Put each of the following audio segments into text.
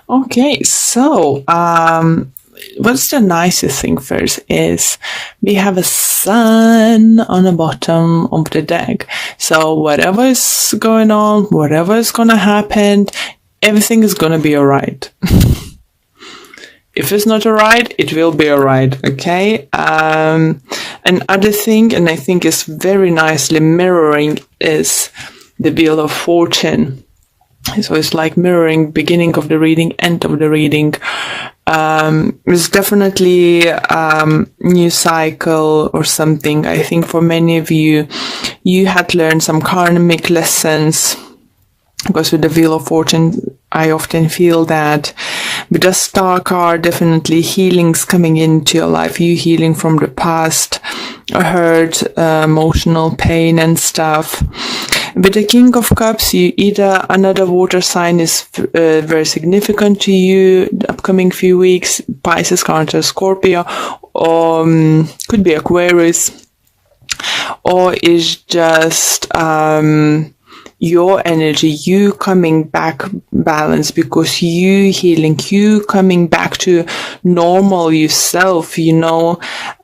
Okay, so what's the nicest thing first is we have a sun on the bottom of the deck. So whatever is going on, whatever is gonna happen, everything is gonna be alright. If it's not alright, it will be alright, okay? Another thing, and I think is very nicely mirroring, is the Wheel of Fortune. So it's like mirroring beginning of the reading, end of the reading. It's definitely new cycle or something. I think for many of you, you had learned some karmic lessons, because with the Wheel of Fortune, I often feel that with the Star card, definitely healings coming into your life, you healing from the past, hurt, emotional pain and stuff. With the King of Cups, you either another water sign is very significant to you the upcoming few weeks, Pisces, Cancer, Scorpio, or could be Aquarius, or is just your energy, you coming back balanced because you healing, you coming back to normal yourself,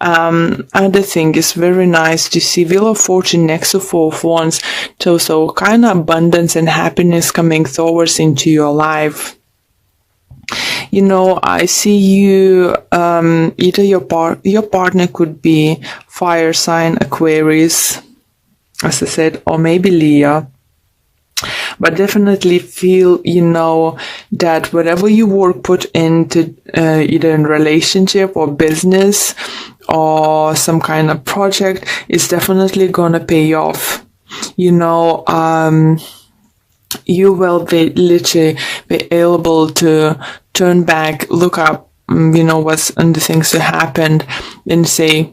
Other thing is very nice to see Wheel of Fortune next to Four of Wands, so kind of abundance and happiness coming towards into your life. I see you, either your partner could be fire sign, Aquarius, as I said, or maybe Leo. But definitely feel, that whatever you work put into either in relationship or business or some kind of project is definitely gonna pay off. You will be literally be able to turn back, look up, what's and the things that happened, and say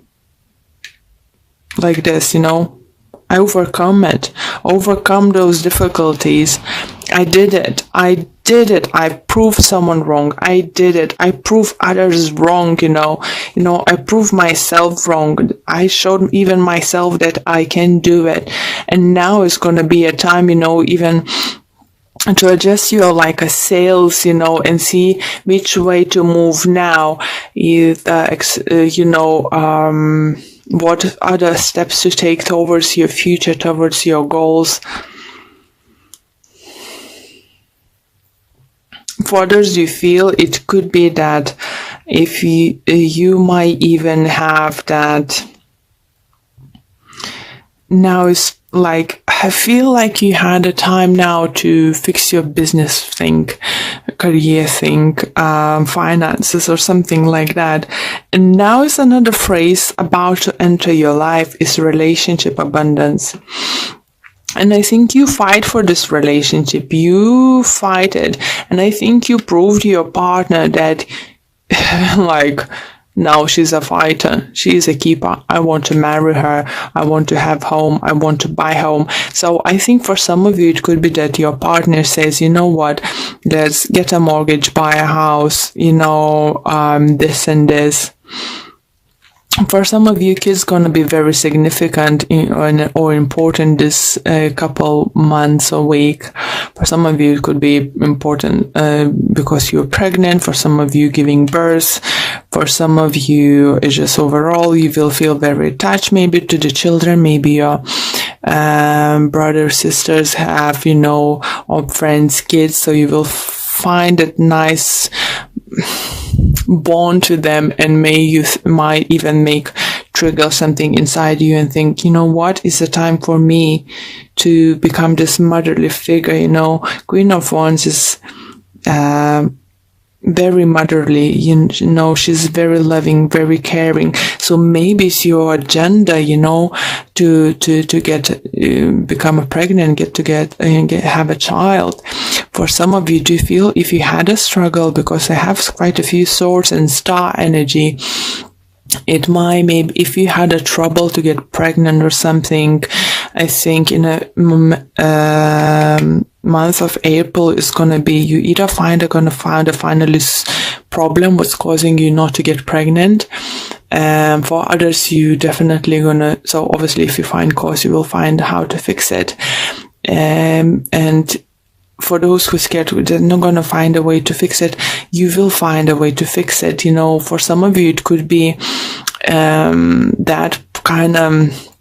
like this, I overcome those difficulties. I did it. I proved someone wrong. I did it. I proved others wrong, I proved myself wrong. I showed even myself that I can do it. And now is going to be a time, even to adjust your like a sails, and see which way to move now. What other steps to take towards your future, towards your goals. For others, you feel it could be that if you might even have that now is like, I feel like you had a time now to fix your business thing, career thing, finances or something like that. And now is another phrase about to enter your life is relationship abundance. And I think you fight for this relationship. You fight it. And I think you proved to your partner that now she's a fighter. She is a keeper. I want to marry her. I want to have home. I want to buy home. So I think for some of you, it could be that your partner says, you know what, let's get a mortgage, buy a house, this and this. For some of you, kids gonna be very significant or important this couple months or week. For some of you, it could be important because you're pregnant. For some of you, giving birth. For some of you, it's just overall, you will feel very attached maybe to the children. Maybe your brothers, sisters have, or friends, kids. So you will find it nice bond to them, and you might even trigger something inside you and think, what is the time for me to become this motherly figure. Queen of Wands is very motherly, she's very loving, very caring. So maybe it's your agenda, to become pregnant, have a child. For some of you, do you feel if you had a struggle, because I have quite a few swords and star energy, it might, maybe if you had a trouble to get pregnant or something, I think in a month of April is going to be, you either find a finally problem what's causing you not to get pregnant. For others, you definitely gonna, so obviously if you find cause, you will find how to fix it. And for those who are scared, they're not going to find a way to fix it. You will find a way to fix it. You know, for some of you, it could be that kind of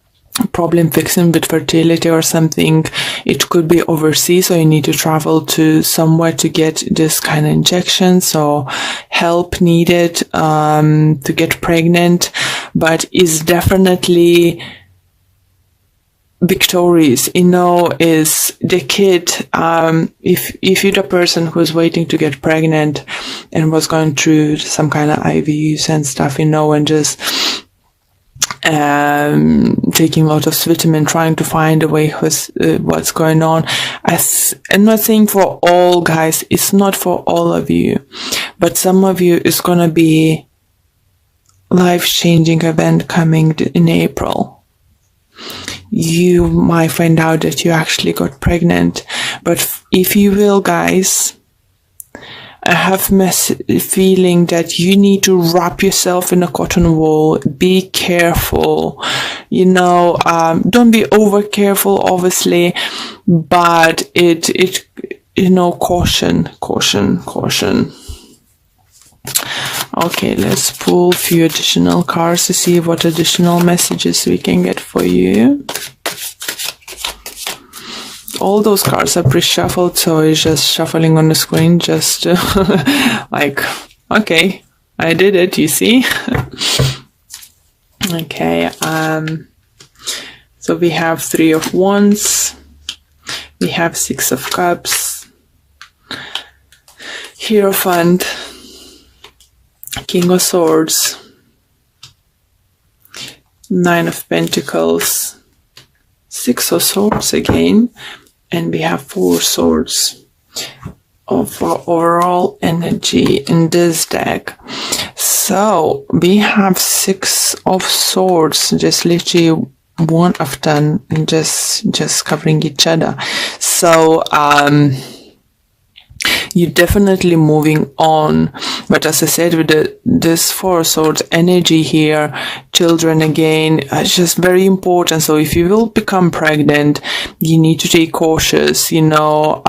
problem fixing with fertility or something. It could be overseas, so you need to travel to somewhere to get this kind of injection, so help needed to get pregnant. But it's definitely victorious, you know, is the kid. If you're the person who's waiting to get pregnant and was going through some kind of IVs and stuff, you know, and just taking a lot of vitamin, trying to find a way what's going on. I'm not saying for all guys, it's not for all of you, but some of you is going to be life-changing event coming in April. You might find out that you actually got pregnant. But if you will, guys, I have feeling that you need to wrap yourself in a cotton wool. Be careful. You know, don't be over careful, obviously, but it you know, caution. Okay, let's pull a few additional cards to see what additional messages we can get for you. All those cards are pre-shuffled, so it's just shuffling on the screen, just like, okay, I did it, you see? Okay, so we have 3 of Wands, we have 6 of Cups, Hierophant, King of Swords, 9 of Pentacles, 6 of Swords again, and we have 4 swords of overall energy in this deck. So we have 6 of Swords, just literally one of them, and just covering each other. So you're definitely moving on, but as I said, with this 4 swords energy here, children again, it's just very important. So if you will become pregnant, you need to take cautious, you know.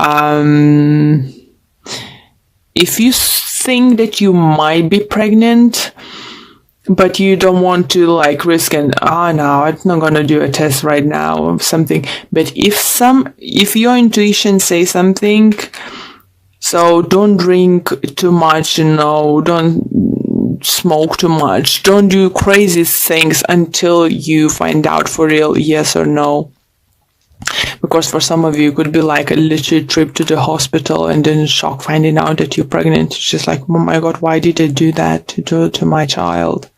If you think that you might be pregnant, but you don't want to like risk and no, I'm not gonna do a test right now or something. But if your intuition says something, so don't drink too much, you know, don't smoke too much, don't do crazy things until you find out for real yes or no. Because for some of you, it could be like a literal trip to the hospital and then shock finding out that you're pregnant. It's just like, oh my God, why did I do that to my child?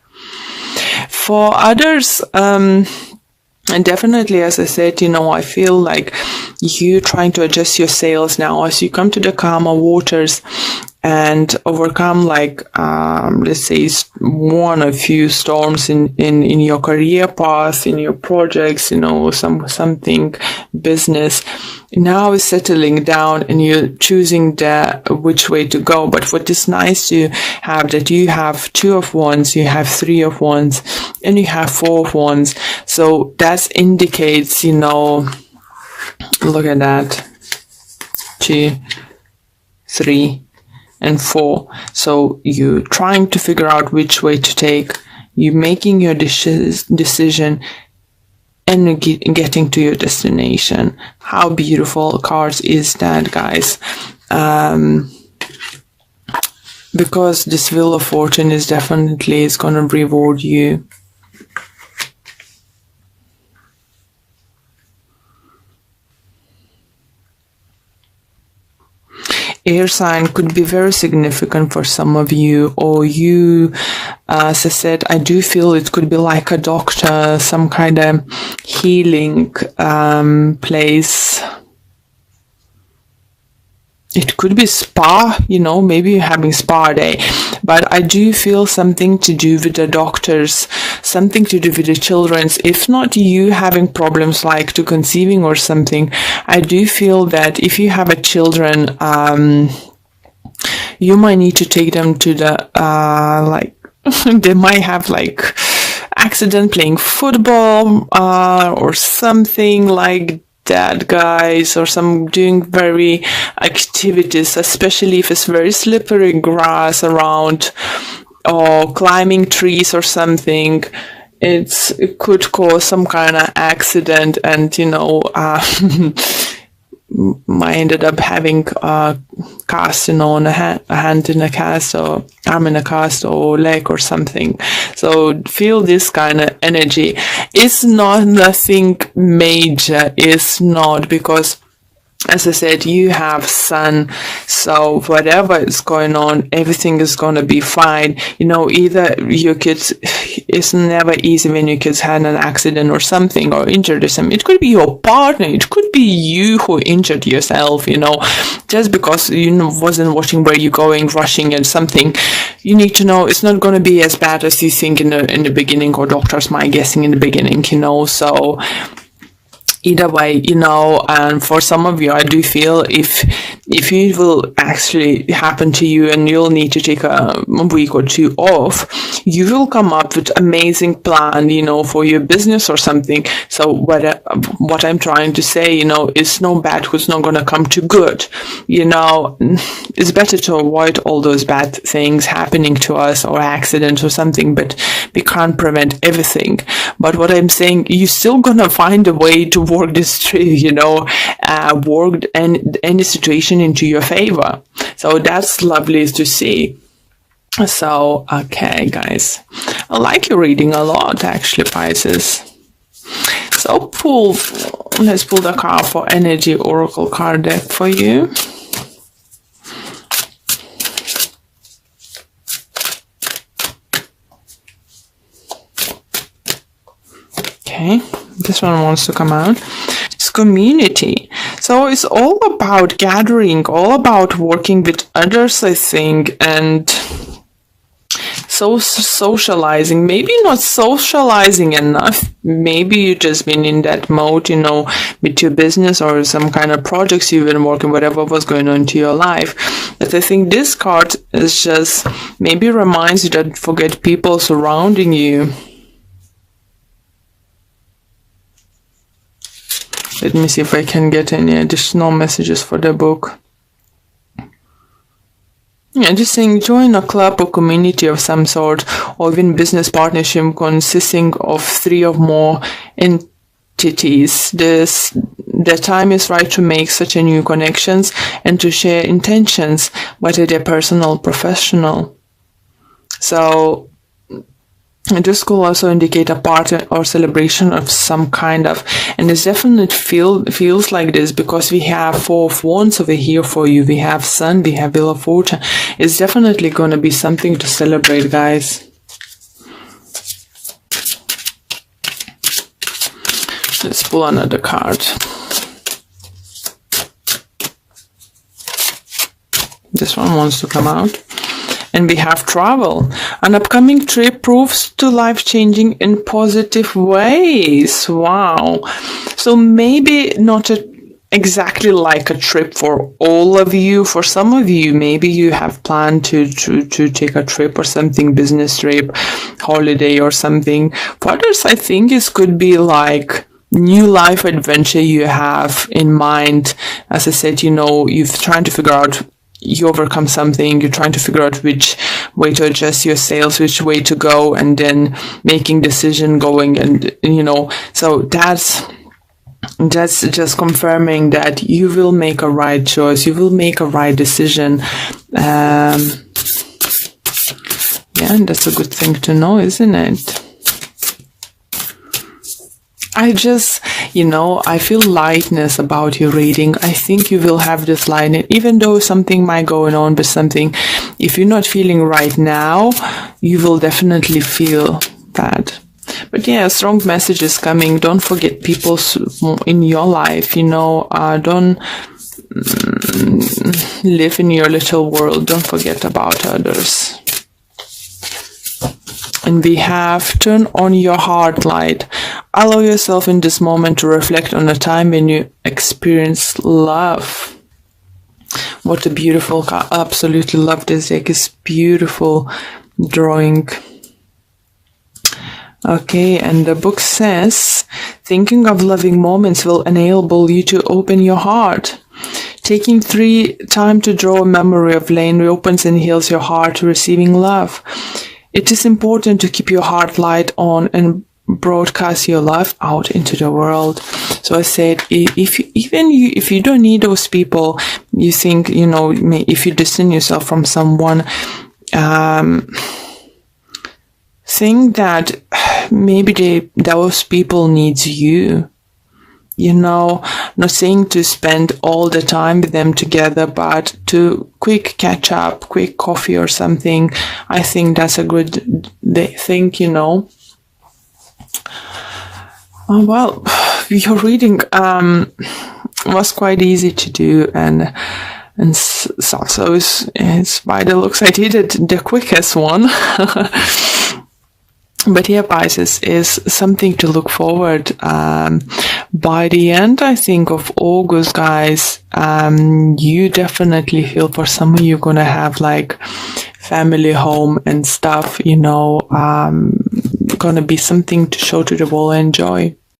For others, and definitely, as I said, you know, I feel like you trying to adjust your sails now as you come to the calmer waters and overcome, like, let's say, one or few storms in your career path, in your projects, you know, something business. Now is settling down and you're choosing which way to go. But what is nice to have that you have 2 of Wands, you have 3 of Wands, and you have 4 of Wands. So that indicates, you know, look at that, 2, 3, and 4. So you're trying to figure out which way to take. You're making your decision and getting to your destination. How beautiful cards is that, guys? Because this Wheel of Fortune is definitely going to reward you. Air sign could be very significant for some of you, or you, as I said, I do feel it could be like a doctor, some kind of healing place. It could be spa, you know, maybe you're having spa day, but I do feel something to do with the doctors, something to do with the children's. If not you having problems like to conceiving or something, I do feel that if you have a children, you might need to take them to the, like, they might have like accident playing football, or something like that, guys, or some doing very activities, especially if it's very slippery grass around, or climbing trees or something. It could cause some kind of accident, and I ended up having a cast, on a hand in a cast, or arm in a cast, or leg or something. So feel this kind of energy. It's not nothing major. It's not, because as I said, you have sun, so whatever is going on, everything is going to be fine. Either your kids, it's never easy when your kids had an accident or something, or injured or something. It could be your partner, it could be you who injured yourself, just because you wasn't watching where you're going, rushing and something. You need to know it's not going to be as bad as you think in the beginning, or doctors might guessing in the beginning, so either way, and for some of you, I do feel if it will actually happen to you and you'll need to take a week or two off, you will come up with amazing plan, for your business or something. So what I'm trying to say, is no bad who's not going to come to good. It's better to avoid all those bad things happening to us, or accidents or something, but we can't prevent everything. But what I'm saying, you're still going to find a way to work this through, work any situation into your favor. So that's lovely to see. So, okay, guys, I like your reading a lot, actually, Pisces. So let's pull the card for Energy Oracle card deck for you. Okay, this one wants to come out. It's community. So it's all about gathering, all about working with others, I think, and socializing. Maybe not socializing enough. Maybe you've just been in that mode, with your business or some kind of projects you've been working, whatever was going on into your life. But I think this card is just maybe reminds you that forget people surrounding you. Let me see if I can get any additional messages for the book. Yeah, just saying, join a club or community of some sort, or even business partnership consisting of 3 or more entities. The time is right to make such a new connections and to share intentions, whether they're personal or professional. So this could also indicate a party or celebration of some kind of, and it definitely feels like this, because we have 4 of Wands over here for you. We have Sun, we have Wheel of Fortune. It's definitely going to be something to celebrate, guys. Let's pull another card. This one wants to come out. And we have travel. An upcoming trip proves to life-changing in positive ways. Wow. So maybe not exactly like a trip for all of you. For some of you, maybe you have planned to take a trip or something, business trip, holiday or something. For others, I think it could be like new life adventure you have in mind. As I said, you're trying to figure out, you overcome something, you're trying to figure out which way to adjust your sales, which way to go, and then making decision going, and so that's just confirming that you will make a right choice, you will make a right decision. Yeah, and that's a good thing to know, isn't it? I just, I feel lightness about your reading. I think you will have this lightness, even though something might go on with something. If you're not feeling right now, you will definitely feel that. But yeah, strong message is coming. Don't forget people in your life, don't live in your little world. Don't forget about others. And we have turn on your heart light. Allow yourself in this moment to reflect on a time when you experienced love. What a beautiful card. Absolutely love this deck. It's beautiful drawing. Okay, and the book says, thinking of loving moments will enable you to open your heart. Taking time to draw a memory of lane reopens and heals your heart to receiving love. It is important to keep your heart light on and broadcast your love out into the world. So I said, if you don't need those people, you think, if you distance yourself from someone, think that maybe those people needs you. Not saying to spend all the time with them together, but to quick catch up, quick coffee or something. I think that's a good thing, Well, your reading was quite easy to do, and so it's by the looks I did it the quickest one. But yeah, Pisces is something to look forward. By the end, I think, of August, guys, you definitely feel, for some of you, gonna have like family home and stuff, gonna be something to show to the world and enjoy.